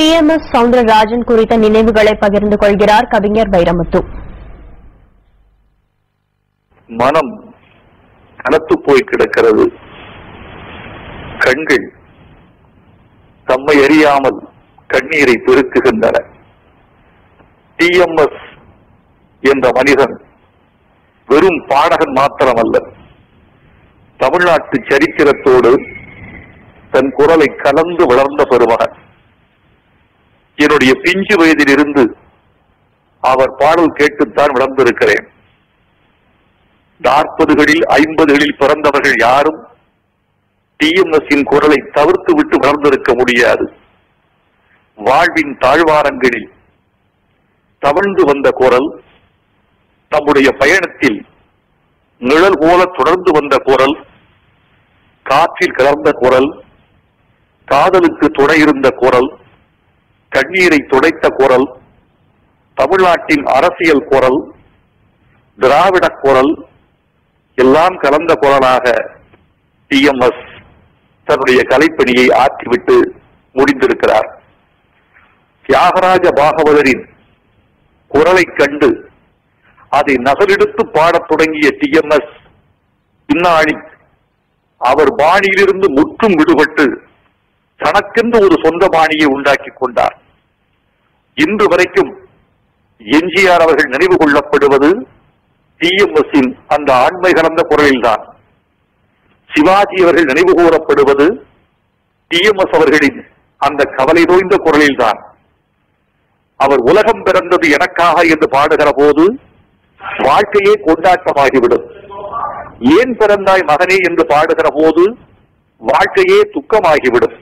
TMS Soundararajan குறித்த நினைவுகளை பகிர்ந்து கொள்கிறார் கவிஞர் வைரமுத்து. மனம் கனத்து போய் கிடக்கிறது. கண்கள் தம்மை அறியாமல் கண்ணீரை பெருக்குகின்றன. TMS என்ற மனிதன் வெறும் பாடகன் மாத்திரமல்ல, தமிழ்நாட்டு சரித்திரத்தோடு தன் குரலை கலந்து வளர்ந்த பெருமகன். என்னுடைய பிஞ்சு வயதிலிருந்து அவர் பாடல் கேட்டுத்தான் வளர்ந்திருக்கிறேன். 40களில் 50களில் பிறந்தவர்கள் யாரும் TMSஇன் குரலை தவிர்த்து விட்டு வளர்ந்திருக்க முடியாது. வாழ்வின் தாழ்வாரங்களில் தவழ்ந்து வந்த குரல், நம்முடைய பயணத்தில் நிழல் போல தொடர்ந்து வந்த குரல், காற்றில் கலர்ந்த குரல், காதலுக்கு துணை இருந்த குரல், கண்ணீரை துடைத்த குரல், தமிழ்நாட்டின் அரசியல் குரல், திராவிட குரல் எல்லாம் கலந்த குரலாக TMS தன்னுடைய கலைப்பணியை ஆற்றிவிட்டு முடிந்திருக்கிறார். தியாகராஜ பாகவதரின் குரலை கண்டு அதை நகலெடுத்து பாடத் தொடங்கிய TMS பின்னாளில் அவர் பாணியிலிருந்து முற்றும் விடுபட்டு தனக்கென்று ஒரு சொந்த பாணியை உண்டாக்கி கொண்டார். இன்று வரைக்கும் எம்ஜிஆர் அவர்கள் நினைவு கொள்ளப்படுவது TMSஇன் அந்த ஆண்மை கலந்த குரலில்தான். சிவாஜி அவர்கள் நினைவு கூறப்படுவது TMS அவர்களின் அந்த கவலை நோய்ந்த குரலில்தான். அவர் உலகம் பிறந்தது எனக்காக என்று பாடுகிற போது வாழ்க்கையே கொண்டாட்டமாகிவிடும். ஏன் பிறந்தாய் மகனே என்று பாடுகிற போது வாழ்க்கையே துக்கமாகிவிடும்.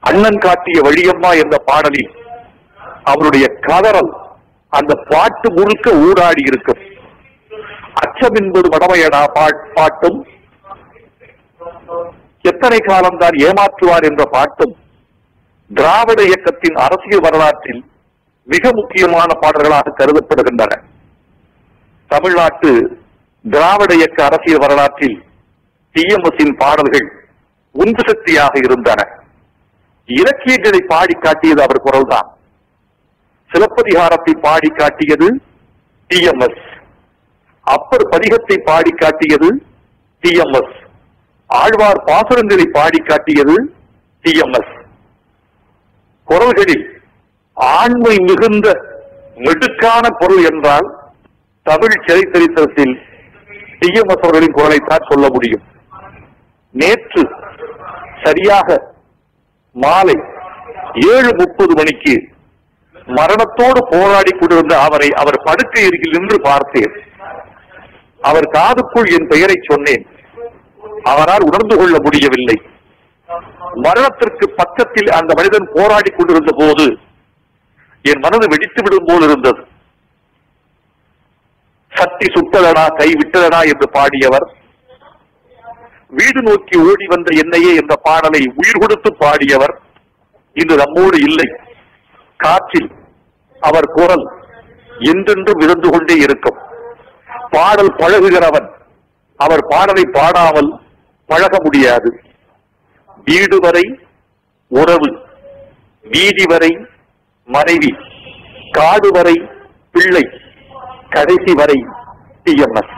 அண்ணன் காட்டிய வழியம்மா என்ற பாடலில் அவருடைய கதறல் அந்த பாட்டு முழுக்க ஊடாடி இருக்கும். அச்சம் என்பது வடமையடா பாட்டும், எத்தனை காலம்தான் ஏமாற்றுவார் என்ற பாட்டும் திராவிட இயக்கத்தின் அரசியல் வரலாற்றில் மிக முக்கியமான பாடல்களாக கருதப்படுகின்றன. தமிழ்நாட்டு திராவிட இயக்க அரசியல் வரலாற்றில் TMSஇன் பாடல்கள் உந்து சக்தியாக இருந்தன. இலக்கியங்களை பாடி காட்டியது அவர் குரல்தான். சிலப்பதிகாரத்தை பாடி காட்டியது TMS. அப்பர் பதிகத்தை பாடி காட்டியது TMS. ஆழ்வார் பாசுரங்களை பாடி காட்டியது TMS. குரல்களில் ஆண்மை மிகுந்த மிடுக்கான பொருள் என்றால் தமிழ் சரித்திரத்தில் TMS அவர்களின் குரலைத்தான் சொல்ல முடியும். நேற்று சரியாக மாலை 7:30 மணிக்கு மரணத்தோடு போராடி கொண்டிருந்த அவர் படுக்கை அருகில் நின்று பார்த்தேன். அவர் காதுக்குள் என் பெயரை சொன்னேன். அவரால் உணர்ந்து கொள்ள முடியவில்லை. மரணத்திற்கு பக்கத்தில் அந்த மனிதன் போராடி கொண்டிருந்த போது என் மனது வெடித்து விடும் போல் இருந்தது. சக்தி சுட்டதனா கை விட்டதனா என்று பாடியவர், வீடு நோக்கி ஓடி வந்த என்னையே என்ற பாடலை உயிர் கொடுத்து பாடியவர் இன்று நம்மோடு இல்லை. காற்றில் அவர் குரல் என்றென்றும் விழுந்து கொண்டே இருக்கும். பாடல் பழகுகிறவன் அவர் பாடலை பாடாமல் பழக முடியாது. வீடு வரை உறவு, வீதி வரை மனைவி, காடு வரை பிள்ளை, கடைசி வரை TMS.